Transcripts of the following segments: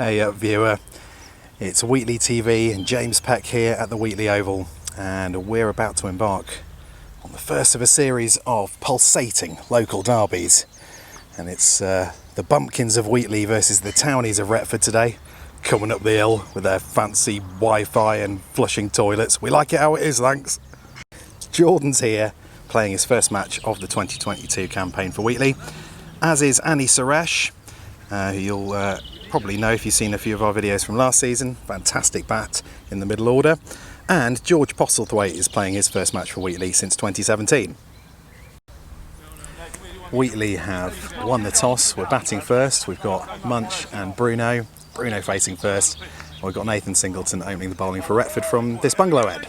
Hey viewer, it's Wheatley TV and James Peck here at the Wheatley Oval, and we're about to embark on the first of a series of pulsating local derbies. And it's the bumpkins of Wheatley versus the townies of Retford today, coming up the hill with their fancy Wi-Fi and flushing toilets. We like it how it is, thanks. Jourdan's here playing his first match of the 2022 campaign for Wheatley, as is Annie Suresh, who you'll probably know if you've seen a few of our videos from last season. Fantastic bat in the middle order. And George Postlethwaite is playing his first match for Wheatley since 2017. Wheatley have won the toss. We're batting first. We've got Munch and Bruno. Bruno facing first. We've got Nathan Singleton opening the bowling for Retford from this bungalow end.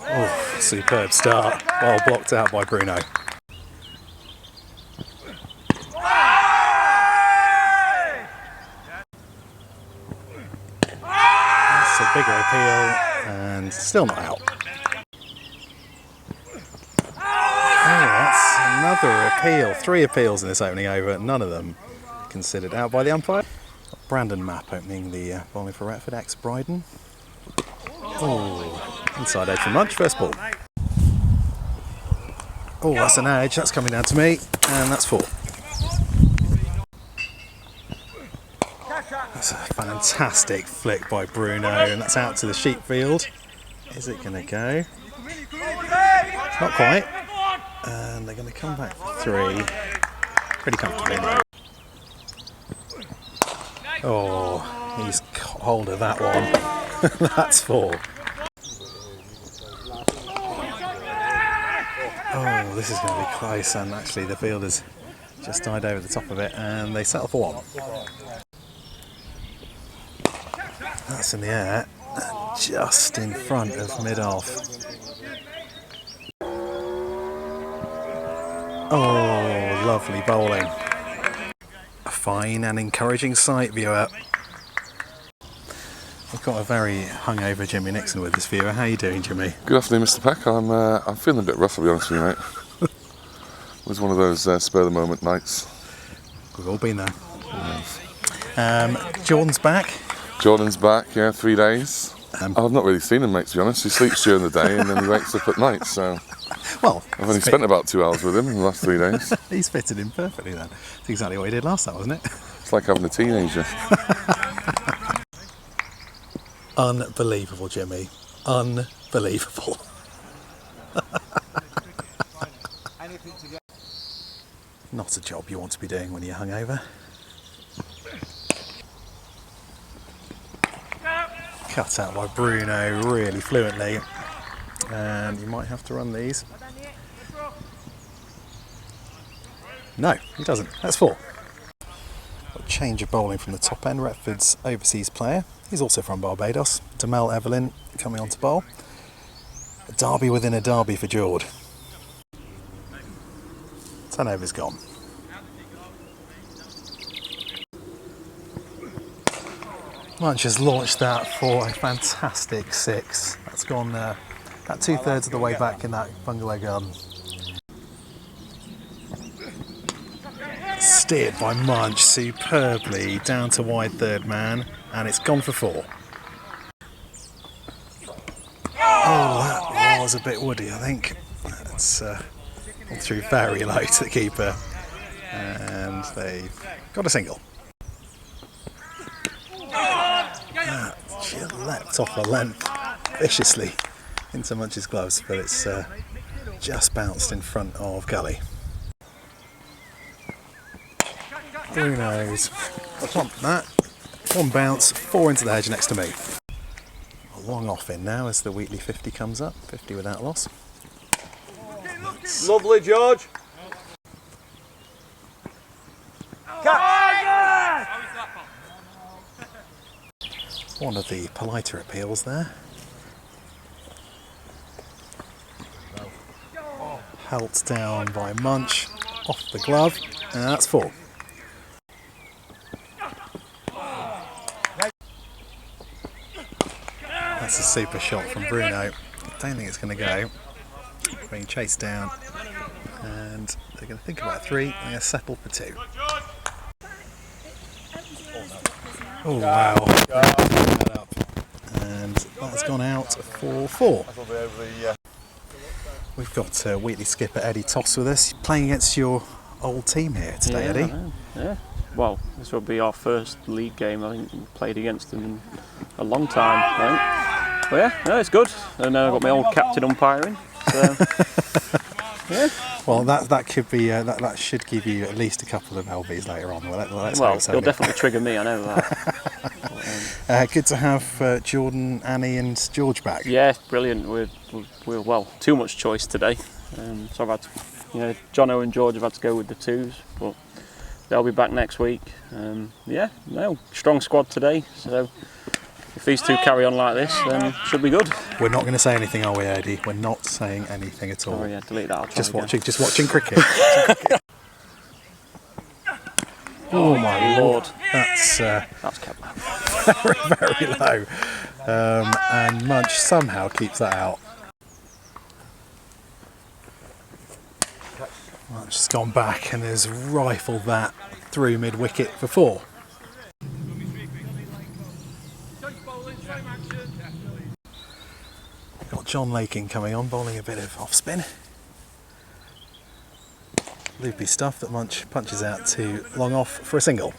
Oh, superb start. Well blocked out by Bruno. A bigger appeal and still not out. Oh, that's another appeal. 3 appeals in this opening over, none of them considered out by the umpire. Brandon Mapp opening the bowling for Retford, ex-Bryden. Oh, inside edge from Munch, first ball. Oh, that's an edge, that's coming down to me, and that's 4. That's a fantastic flick by Bruno, and that's out to the sheep field. Is it going to go? Not quite. And they're going to come back for 3. Pretty comfortably now. Oh, he's got hold of that one. That's 4. Oh, this is going to be close, and actually the fielder's just died over the top of it, and they settle for 1. That's in the air, just in front of mid-off. Oh, lovely bowling. A fine and encouraging sight, viewer. We've got a very hungover Jimmy Nixon with us, viewer. How are you doing, Jimmy? Good afternoon, Mr. Peck. I'm feeling a bit rough, to be honest with you, mate. It was one of those spur-of-the-moment nights. We've all been there. Jourdan's back. Jourdan's back, yeah, 3 days. I've not really seen him, mate, to be honest. He sleeps during the day and then he wakes up at night, so... Well, I've only spent about 2 hours with him in the last 3 days. He's fitted in perfectly then. That's exactly what he did last time, wasn't it? It's like having a teenager. Unbelievable, Jimmy. Unbelievable. Not a job you want to be doing when you're hungover. Cut out by Bruno really fluently, and you might have to run these. No, he doesn't. That's 4. A change of bowling from the top end. Retford's overseas player. He's also from Barbados. Damel Evelyn coming on to bowl. A derby within a derby for Jourdan. Turnover's gone. Munch has launched that for a fantastic 6. That's gone about 2/3 of the way back in that bungalow garden. Steered by Munch superbly down to wide third man, and it's gone for 4. Oh, that was a bit woody, I think. That's gone through very low to the keeper, and they've got a single. She leapt off the length viciously into Munch's gloves, but it's just bounced in front of Gully. Bruno's clumped that. 1 bounce, 4 into the hedge next to me. A long off in now as the Wheatley 50 comes up. 50 without loss. Lovely, George. One of the politer appeals there. Helped down by Munch, off the glove, and that's 4. That's a super shot from Bruno. I don't think it's going to go. Being chased down, and they're going to think about 3. They're going to settle for 2. Oh wow. That up. And that's gone out for 4. We've got Wheatley skipper Eddie Toss with us, playing against your old team here today, Eddie. Yeah. Well, this will be our first league game. I think we played against them in a long time, I think. But yeah, no, it's good. And I've got my old captain umpiring. So, yeah. Well, that could be that should give you at least a couple of LBs later on. Well, it'll definitely trigger me. I know that. Good to have Jourdan, Annie, and George back. Yeah, brilliant. We're well, too much choice today. So I've had to, Jono and George have had to go with the 2s, but they'll be back next week. Strong squad today. So if these 2 carry on like this, then it should be good. We're not going to say anything, are we, Eddie? We're not saying anything at all. Oh yeah, delete that. I'll try just again. watching cricket. Oh my lord, that's kept low. very low. And Munch somehow keeps that out. Munch has gone back and has rifled that through mid-wicket for 4. Got John Laking coming on, bowling a bit of off-spin. Loopy stuff that Munch punches out to long off for a single.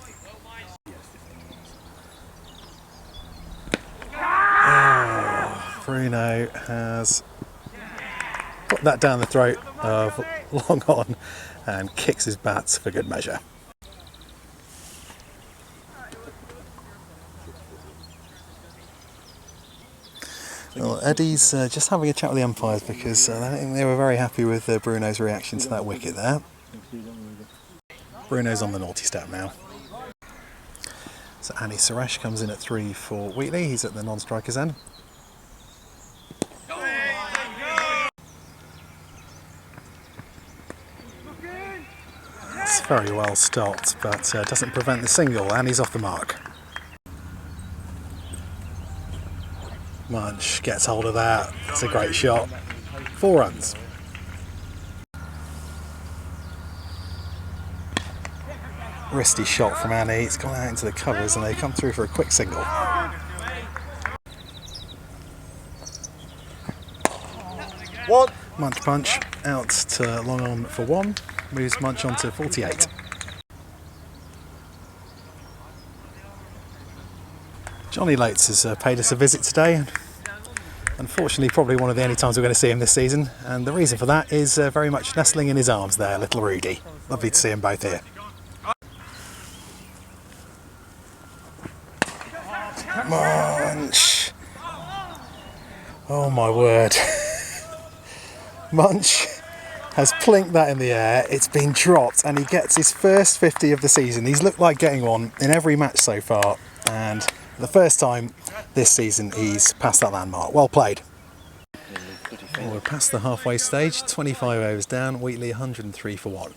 Oh, Bruno has put that down the throat of long on and kicks his bats for good measure. Well, Eddie's just having a chat with the umpires because I don't think they were very happy with Bruno's reaction to that wicket there. Bruno's on the naughty step now. So Annie Suresh comes in at 3 for Wheatley. He's at the non-striker's end. It's very well stopped, but doesn't prevent the single. Annie's off the mark. Munch gets hold of that. It's a great shot. 4 runs. Wristy shot from Annie. It's gone out into the covers and they come through for a quick single. Munch punch out to long on for 1. Moves Munch on to 48. Johnny Lates has paid us a visit today. Unfortunately, probably one of the only times we're going to see him this season. And the reason for that is very much nestling in his arms there, little Rudy. Lovely to see them both here. Munch. Oh my word. Munch has plinked that in the air. It's been dropped and he gets his first 50 of the season. He's looked like getting one in every match so far. And for the first time this season, he's passed that landmark. Well played. Well, we're past the halfway stage. 25 overs down. Wheatley 103 for 1.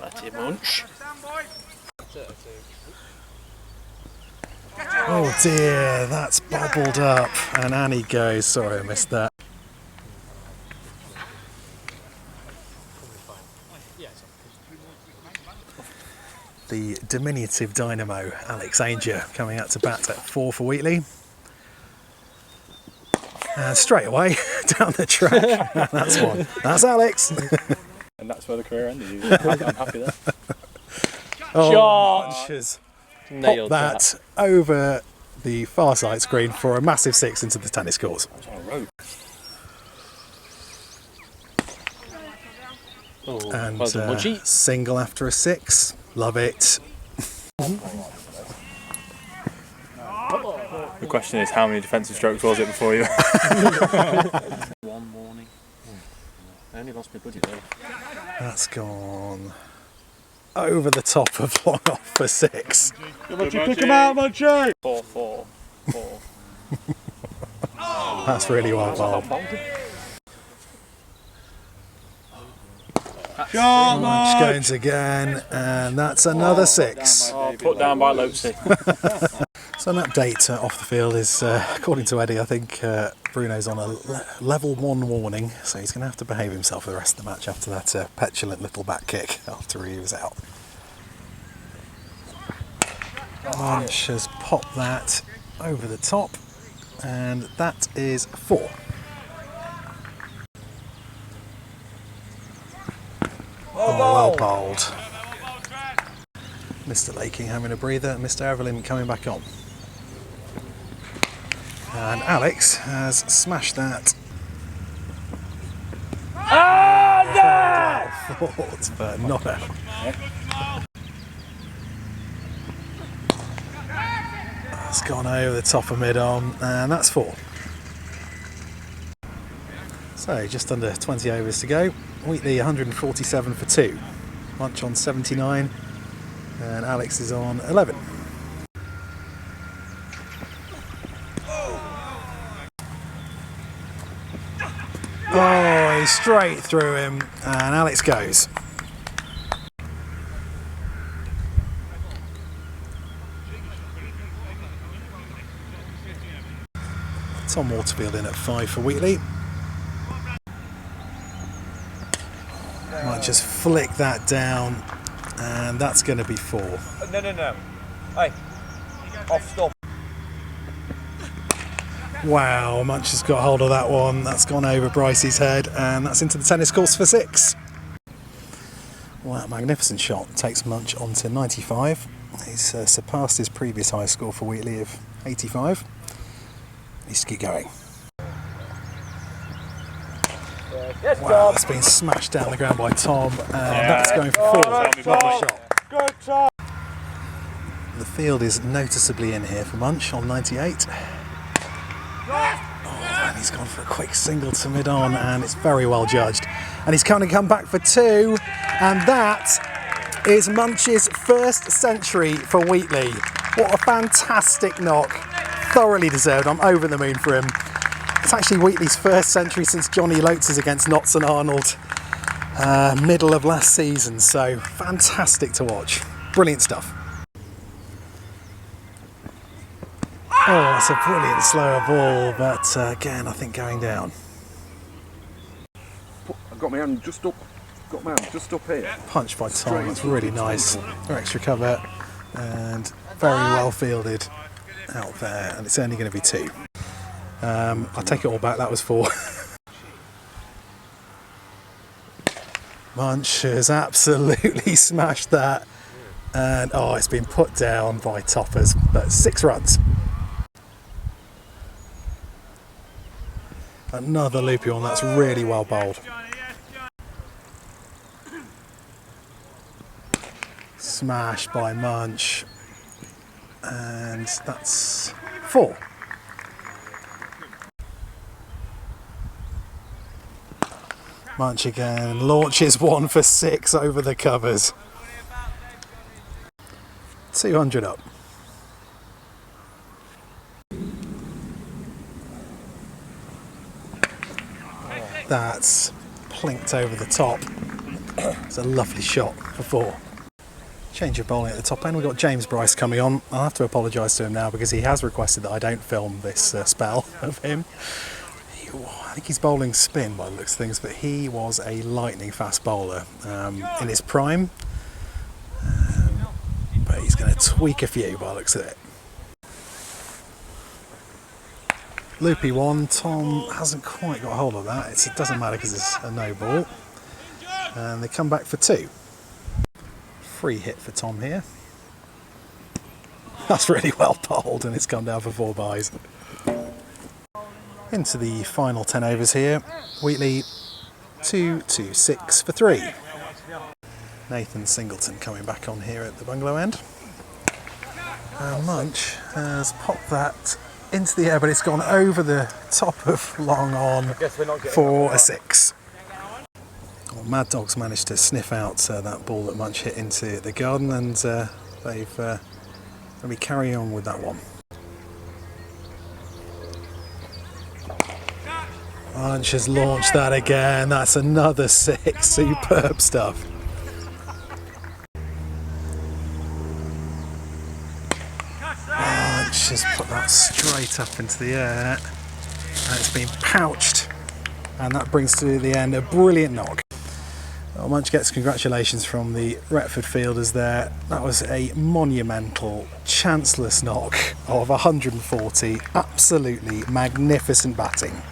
Batty Munch. Oh dear, that's bobbled up. And Annie goes. Sorry, I missed that. The diminutive dynamo, Alex Ainger, coming out to bat at 4 for Wheatley. And straight away, down the track, that's one. That's Alex. And that's where the career ended. I'm happy there. Oh, Munch has Nailed popped that over the far side screen for a massive 6 into the tennis courts. Oh, And well done, Munchie. single after a 6. Love it. The question is, how many defensive strokes was it before you? One morning. I only lost my budget though. That's gone over the top of long off for 6. Pick him out, Munchie! 4-4. That's really well bowled. Munch goes again, and that's another 6. Oh, put down by Lopesy. So an update off the field is, according to Eddie, I think Bruno's on a level 1 warning, so he's going to have to behave himself for the rest of the match after that petulant little back kick after he was out. Munch has popped that over the top, and that is 4. Well bowled. Mr. Laking having a breather, Mr. Evelyn coming back on. And Alex has smashed that. Thought, but not out. That's gone over the top of mid-on, and that's 4. So just under 20 overs to go. Wheatley 147 for 2. Munch on 79, and Alex is on 11. Oh, he's straight through him, and Alex goes. Tom Waterfield in at 5 for Wheatley. Might just flick that down, and that's going to be 4. No. Hey, off stop. Wow, Munch has got hold of that one. That's gone over Bryce's head, and that's into the tennis course for 6. Well, that magnificent shot takes Munch on to 95. He's surpassed his previous high score for Wheatley of 85. Needs to keep going. Wow, that's been smashed down the ground by Tom, and that's going for 4. Lovely shot. Good job. The field is noticeably in here for Munch on 98. And he's gone for a quick single to mid-on, and it's very well judged. And he's going to come back for 2, and that is Munch's first century for Wheatley. What a fantastic knock. Thoroughly deserved. I'm over the moon for him. It's actually Wheatley's first century since Johnny Loates against Notts and Arnold, middle of last season, so fantastic to watch. Brilliant stuff. Oh, it's a brilliant slower ball, but again, I think going down. I've got my hand just up. Got my hand just up here. Punch by Tom. That's really nice. No extra cover, and very well fielded out there, and it's only going to be 2. I take it all back, that was 4. Munch has absolutely smashed that, and oh, it's been put down by toppers, but 6 runs. Another loopy one, that's really well bowled. Smashed by Munch, and that's 4. Munch again, launches 1 for 6 over the covers. 200 up. That's plinked over the top. It's a lovely shot for 4. Change of bowling at the top end. We've got James Bryce coming on. I'll have to apologise to him now because he has requested that I don't film this spell of him. I think he's bowling spin by the looks of things, but he was a lightning fast bowler in his prime. But he's going to tweak a few by the looks of it. Loopy 1, Tom hasn't quite got hold of that. It doesn't matter because it's a no ball. And they come back for 2. Free hit for Tom here. That's really well bowled, and it's come down for 4 byes. Into the final 10 overs here. Wheatley 2-6 for 3. Nathan Singleton coming back on here at the bungalow end. And Munch has popped that into the air, but it's gone over the top of long on for a 6. Well, Mad Dog's managed to sniff out that ball that Munch hit into the garden, and they've going to be carrying on with that one. Munch has launched that again. That's another 6. Superb stuff. Munch just put that straight up into the air, and it's been pouched, and that brings to the end a brilliant knock. Well, Munch gets congratulations from the Retford fielders there. That was a monumental, chanceless knock of 140. Absolutely magnificent batting.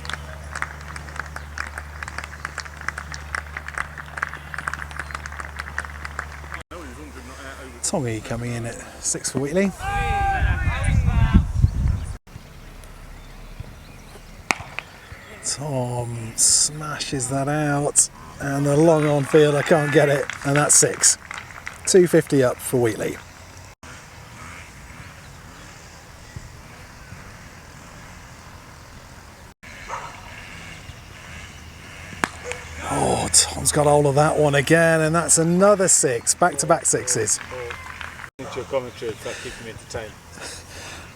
Tommy coming in at 6 for Wheatley. Tom smashes that out, and the long on field, I can't get it, and that's 6. 250 up for Wheatley. Oh, Tom's got hold of that one again, and that's another 6. Back-to-back 6s. Your commentary for keeping me entertained.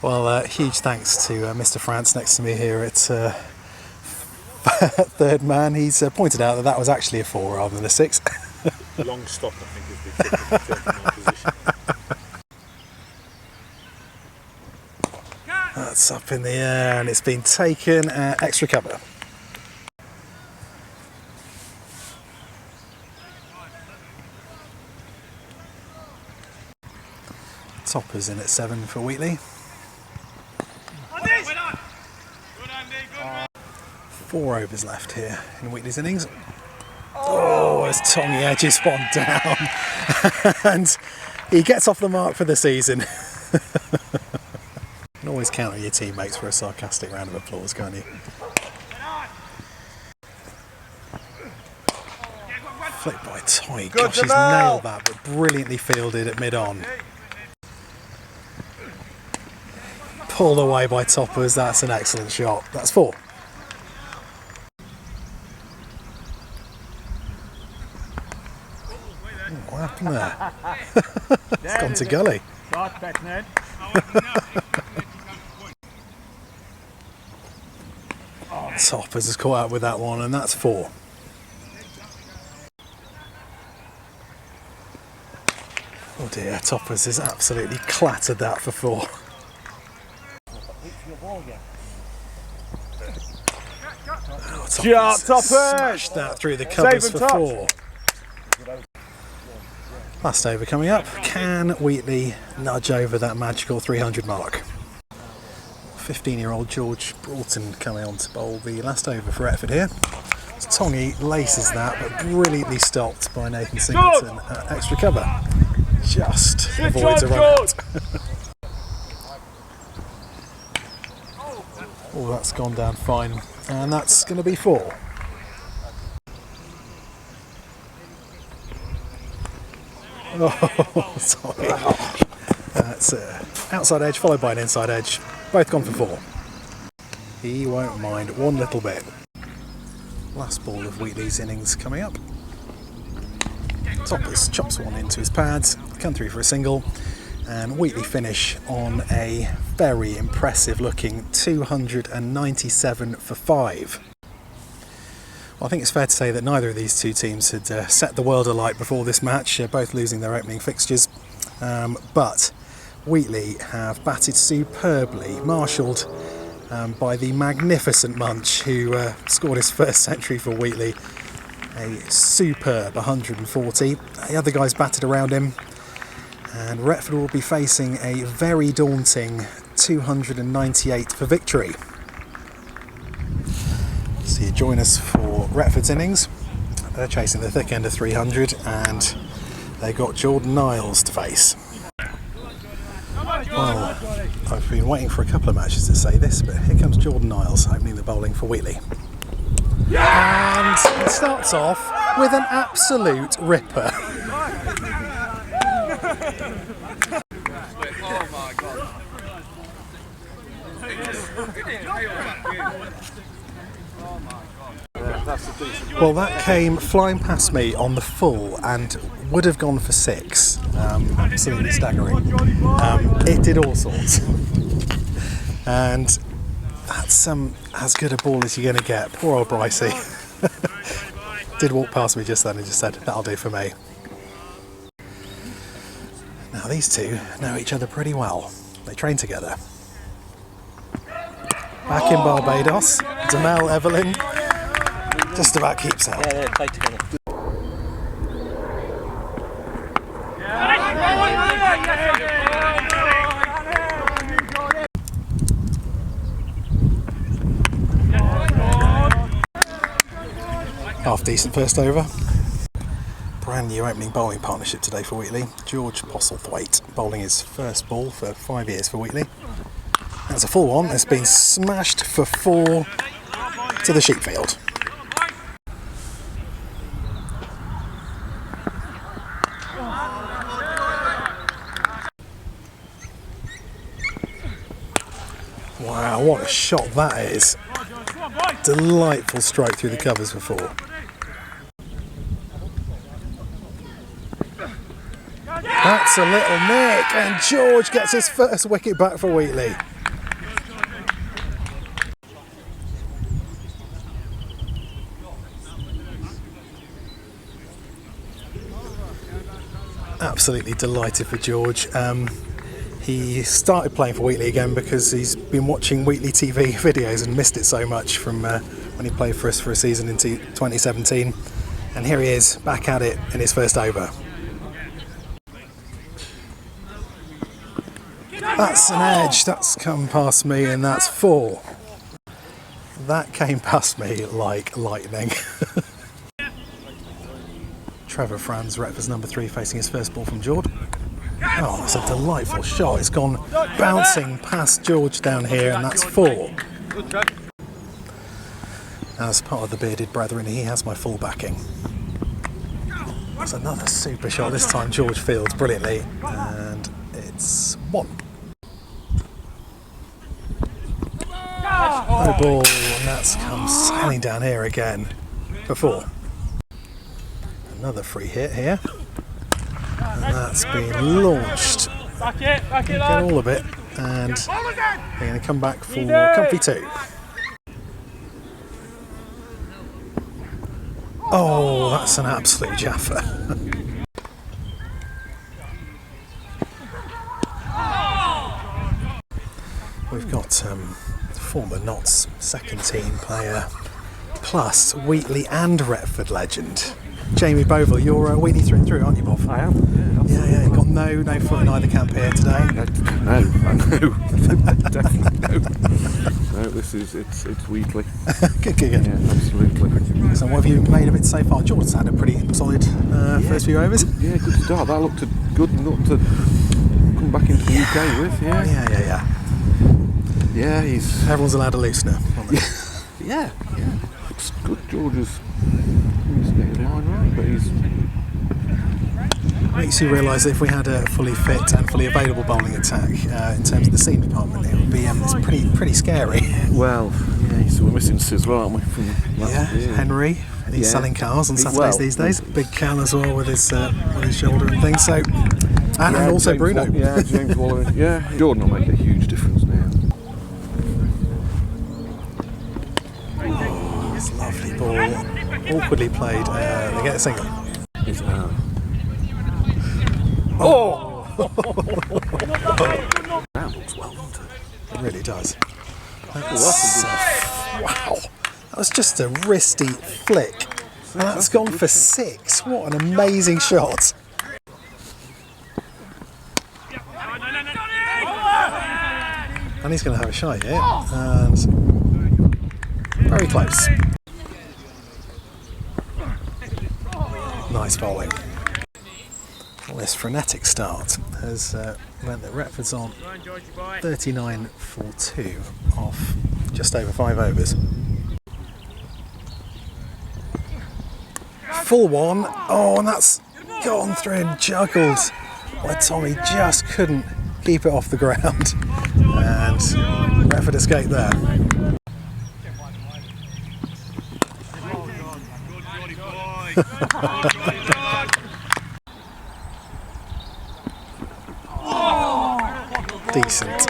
Well, huge thanks to Mr. France next to me here at third man. He's pointed out that that was actually a 4 rather than a 6. Long stop, I think, is the typical terminal position. That's up in the air, and it's been taken at extra cover. Toppers in at 7 for Wheatley. 4 overs left here in Wheatley's innings. Oh, as Tommy edges one down, and he gets off the mark for the season. You can always count on your teammates for a sarcastic round of applause, can't you? Flicked by Tommy. Gosh, he's nailed that, but brilliantly fielded at mid-on. Pulled away by Toppers. That's an excellent shot. That's 4. What happened there? It's gone to gully. Toppers has caught up with that one, and that's 4. Oh dear, Toppers has absolutely clattered that for 4. Oh, Toppers smashed that through the covers for 4. Last over coming up. Can Wheatley nudge over that magical 300 mark? 15-year-old George Broughton coming on to bowl the last over for Retford here. Tongy laces that, but brilliantly stopped by Nathan Singleton at extra cover. Just avoids a run out. Oh, that's gone down fine, and that's going to be 4. Oh, sorry. That's outside edge followed by an inside edge. Both gone for 4. He won't mind one little bit. Last ball of Wheatley's innings coming up. Toppers chops one into his pads, come through for a single, and Wheatley finish on a very impressive looking 297 for 5. Well, I think it's fair to say that neither of these two teams had set the world alight before this match, both losing their opening fixtures, but Wheatley have batted superbly, marshalled by the magnificent Munch, who scored his first century for Wheatley. A superb 140. The other guys batted around him, and Retford will be facing a very daunting 298 for victory. So you join us for Retford's innings. They're chasing the thick end of 300, and they've got Jourdan Niles to face. Well, I've been waiting for a couple of matches to say this, but here comes Jourdan Niles opening the bowling for Wheatley. And it starts off with an absolute ripper. Oh my God. Well, that came flying past me on the full and would have gone for 6. Absolutely staggering. It did all sorts. And that's as good a ball as you're going to get. Poor old Brycey. Did walk past me just then and just said, that'll do for me. Now these two know each other pretty well. They train together. Back in Barbados, Damel Evelyn just about keeps out. Yeah, they play together. Half decent first over. Brand new opening bowling partnership today for Wheatley. George Postlethwaite bowling his first ball for 5 years for Wheatley. That's a full one. It's been smashed for 4 to the sheepfield. Wow, what a shot that is. Delightful strike through the covers for 4. That's a little nick, and George gets his first wicket back for Wheatley. Absolutely delighted for George. He started playing for Wheatley again because he's been watching Wheatley TV videos and missed it so much from when he played for us for a season in 2017. And here he is, back at it in his first over. That's an edge, that's come past me, and that's 4. That came past me like lightning. Trevor Franz, Retford's number 3, facing his first ball from Jourdan. Oh, that's a delightful shot. It's gone bouncing past George down here, and that's 4. As part of the bearded brethren, he has my full backing. That's another super shot. This time George fields brilliantly, and it's 1. No ball, and that's come sailing down here again for 4. Another free hit here. And that's been launched. Get all of it, and they're going to come back for comfy 2. Oh, that's an absolute jaffer. We've got former Notts second team player, plus Wheatley and Retford legend. Jamie Boville, you're Wheatley through and through, aren't you, Bob? I am. Yeah, you've got no foot in either camp here today. No, I know. Definitely no. No, it's Wheatley. Good. Yeah, absolutely. So what have you made of it so far? George's had a pretty solid first few overs. Yeah, good start. That looked good enough to come back into the UK with. Yeah. Yeah, he's. Everyone's allowed a loosener. Yeah. It's good. George is. He's getting the line right, but he's. Makes you realise that if we had a fully fit and fully available bowling attack in terms of the seam department, it would be it's pretty scary. Well, yeah, so we're missing Sizzler, aren't we? From last year. Henry, and he's selling cars on Saturdays these days. Big Cal as well with his shoulder and things. So, and also James Bruno. James Waller. Yeah, Jourdan will make a huge difference now. Oh, it's a lovely ball, awkwardly played. They get a single. It's that looks well, doesn't it? It really does. Wow, that was just a wristy flick. And that's gone for 6. What an amazing shot. And he's going to have a shot here. And very close. Nice bowling. Well, this frenetic start has meant that Retford's on 39 for 2 off just over 5 overs. Full 1. Oh, and that's gone through and juggled. Well, Tommy just couldn't keep it off the ground. And Retford escaped there. Decent.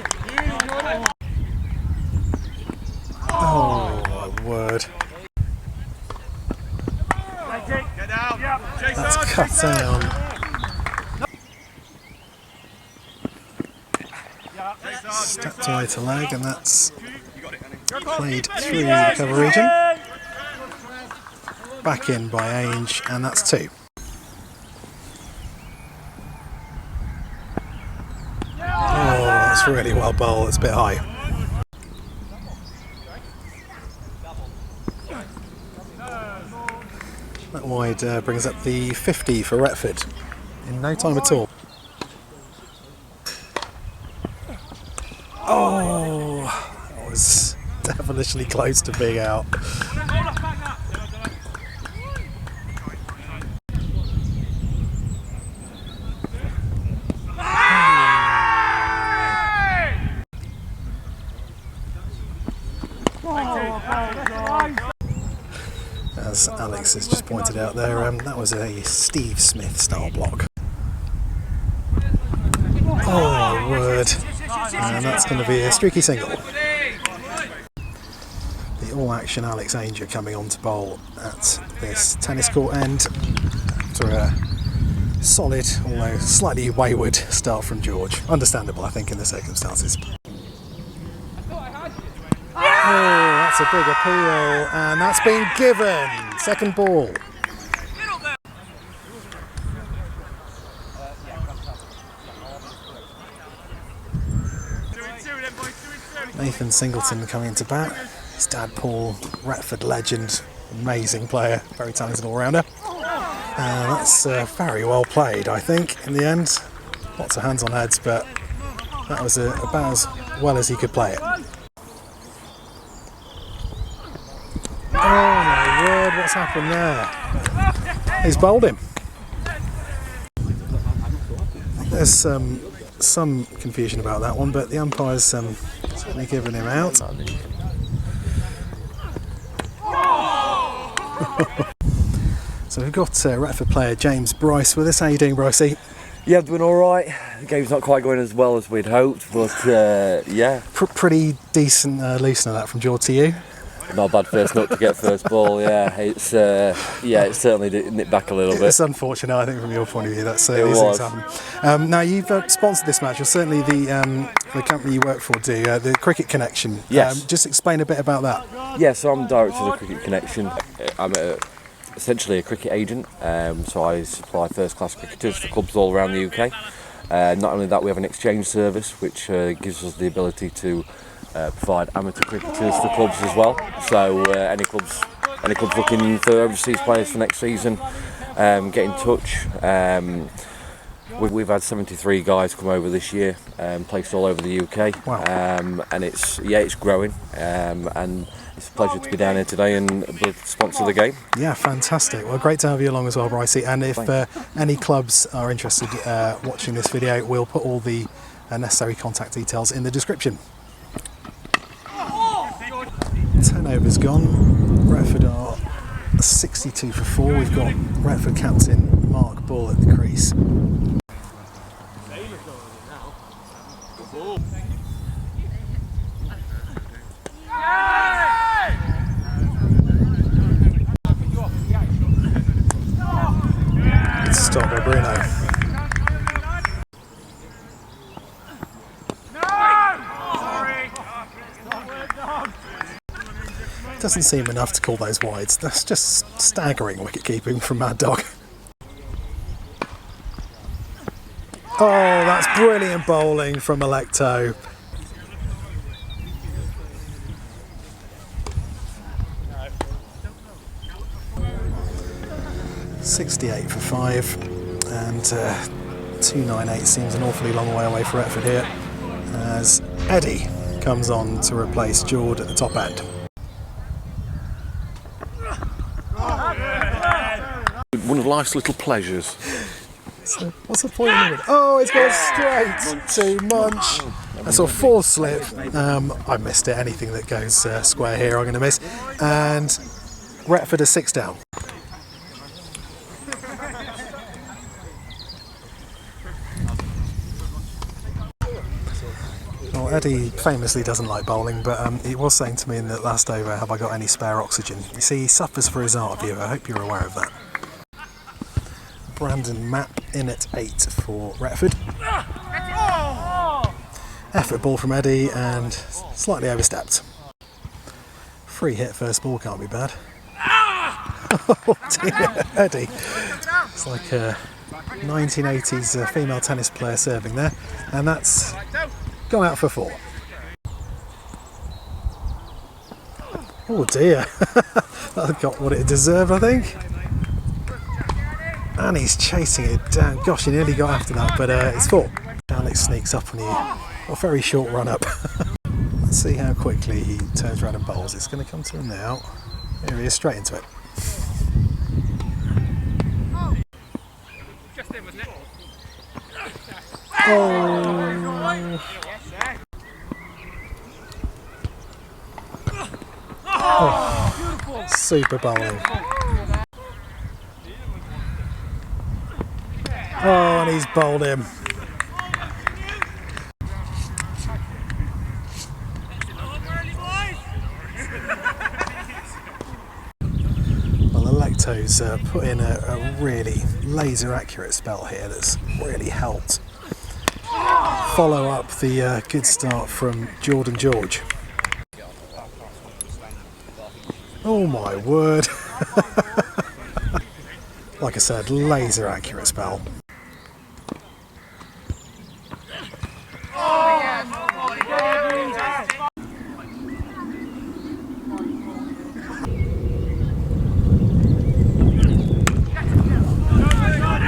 Oh my word. That's cut down. Stepped away to leg, and that's Played through the cover region. Back in by Ainge, and that's 2. Oh, that's really well bowled. It's a bit high. That wide brings up the 50 for Retford in no time at all. Oh, that was devilishly close to being out. As Alex has just pointed out there, that was a Steve Smith style block. Oh my word, and that's going to be a streaky single. The all-action Alex Ainge coming on to bowl at this tennis court end after a solid, although slightly wayward start from George. Understandable, I think, in the circumstances. Oh, that's a big appeal, and that's been given. Second ball. Nathan Singleton coming into bat. His dad Paul, Retford legend, amazing player, very talented all-rounder. That's very well played, I think, in the end. Lots of hands on heads, but that was about as well as he could play it. Oh my word, what's happened there? He's bowled him. There's some confusion about that one, but the umpire's certainly given him out. So we've got Retford player James Bryce with us. How are you doing, Brycey? Yeah, doing alright. The game's not quite going as well as we'd hoped, but yeah. Pretty decent loosener that from Jourdan to you. Not a bad first nut to get first ball, yeah. It's certainly nipped back a little bit. It's unfortunate, I think, from your point of view. That's these things happen. Now you've sponsored this match, or certainly the company you work for do, the Cricket Connection. Yes. Just explain a bit about that. Yeah, so I'm director of the Cricket Connection. I'm essentially a cricket agent, so I supply first-class cricketers for clubs all around the UK. Not only that, we have an exchange service which gives us the ability to provide amateur cricketers for clubs as well. So any clubs looking for overseas players for next season, get in touch. We've had 73 guys come over this year, placed all over the UK. Wow. And it's growing, and it's a pleasure to be down here today and sponsor the game. Yeah, fantastic. Well, great to have you along as well, Brycey. And if any clubs are interested watching this video, we'll put all the necessary contact details in the description. 10 overs gone. Retford are 62 for 4. We've got Retford captain Mark Bull at the crease. Good stop by Bruno. Doesn't seem enough to call those wides. That's just staggering wicket keeping from Mad Dog. Oh, that's brilliant bowling from Electo. .68 for 5, and 298 seems an awfully long way away for Retford here, as Eddie comes on to replace Jourdan at the top end. One of life's little pleasures. So what's the point of it? Oh, it's gone straight to Munch. That's a 4 slip. I missed it. Anything that goes square here I'm going to miss. And Retford are 6 down. Well, Eddie famously doesn't like bowling, but he was saying to me in the last over, have I got any spare oxygen? You see, he suffers for his art view. I hope you're aware of that. Brandon Mapp in at 8 for Retford. Effort ball from Eddie and slightly overstepped. Free hit first ball can't be bad. Oh dear, Eddie. It's like a 1980s female tennis player serving there. And that's gone out for 4. Oh dear. That got what it deserved, I think. And he's chasing it down. Gosh, he nearly got after that, but it's 4. Alex sneaks up on you. A very short run up. Let's see how quickly he turns around and bowls. It's going to come to him now. Here he is, straight into it. Oh, super bowling. Oh, and he's bowled him. Well, Electo's put in a really laser accurate spell here that's really helped follow up the good start from Jourdan George. Oh my word. Like I said, laser accurate spell.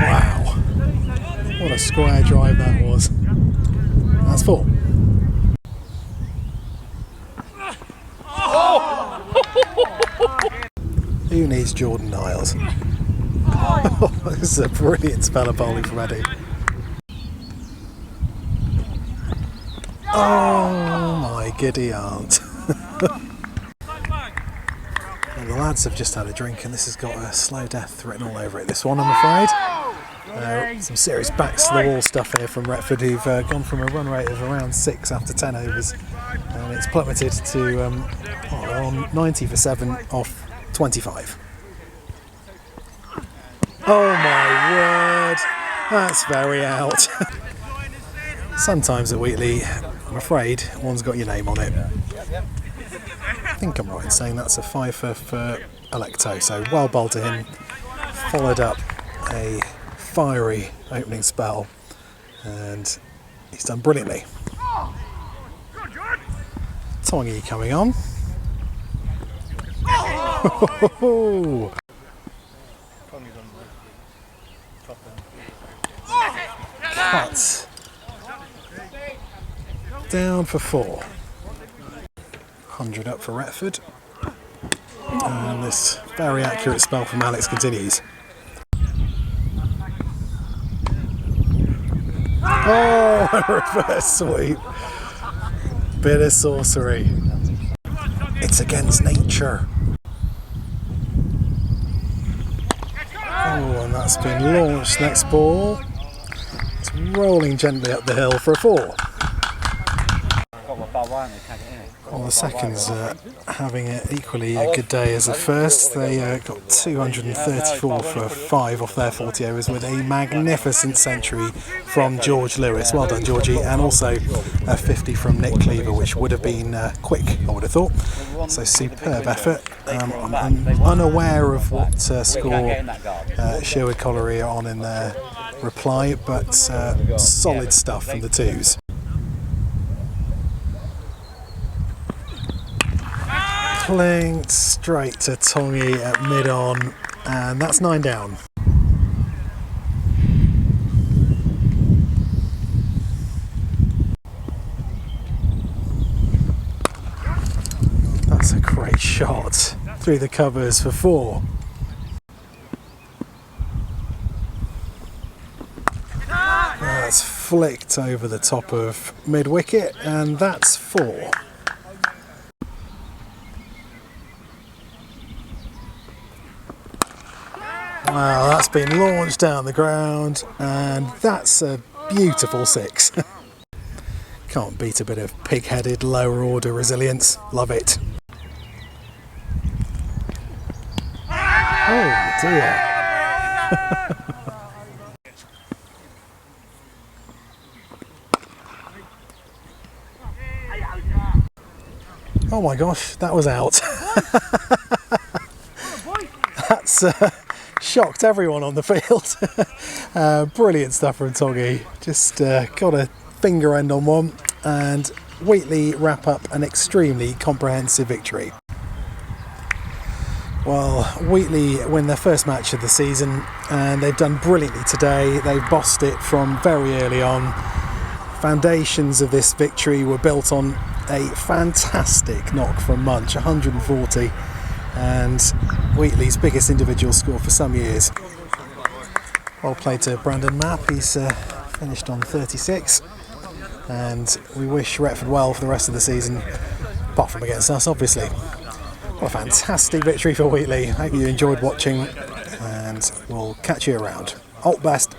Wow. What a square drive that was. That's 4. Who needs Jourdan Niles? Oh, this is a brilliant spell of bowling from Eddie. Oh my giddy aunt. Well, the lads have just had a drink and this has got a slow death written all over it. This one, I'm afraid. Some serious backs to the wall stuff here from Retford, who've gone from a run rate of around 6 after 10 overs, and it's plummeted to on 90 for 7 off 25. Oh my word, that's very out. Sometimes at Wheatley, I'm afraid, one's got your name on it. I think I'm right in saying that's a 5-fer for Electo, so well bowled to him, followed up a fiery opening spell, and he's done brilliantly. Tongy coming on. Cut. Down for 4. 100 up for Retford. And this very accurate spell from Alex continues. Oh, a reverse sweep. Bit of sorcery. It's against nature. Oh, and that's been launched. Next ball. It's rolling gently up the hill for a 4. Well, the second's having equally a good day as the first. They got 234 for 5 off their 40 overs with a magnificent century from George Lewis. Well done, Georgie. And also a 50 from Nick Cleaver, which would have been quick, I would have thought. So superb effort. I'm unaware of what score Sherwood Colliery are on in their reply, but solid stuff from the twos. Clinked straight to Tongy at mid-on, and that's 9 down. That's a great shot through the covers for 4. That's flicked over the top of mid-wicket, and that's 4. Wow, that's been launched down the ground, and that's a beautiful 6. Can't beat a bit of pig-headed lower order resilience. Love it. Oh dear. Oh my gosh, that was out. That's shocked everyone on the field. Brilliant stuff from Toggy. Just got a finger end on one, and Wheatley wrap up an extremely comprehensive victory. Well, Wheatley win their first match of the season, and they've done brilliantly today. They've bossed it from very early on. Foundations of this victory were built on a fantastic knock from Munch, 140, and Wheatley's biggest individual score for some years. Well played to Brandon Mapp, he's finished on 36, and we wish Retford well for the rest of the season, apart from against us, obviously. What a fantastic victory for Wheatley. Hope you enjoyed watching, and we'll catch you around. Alt best.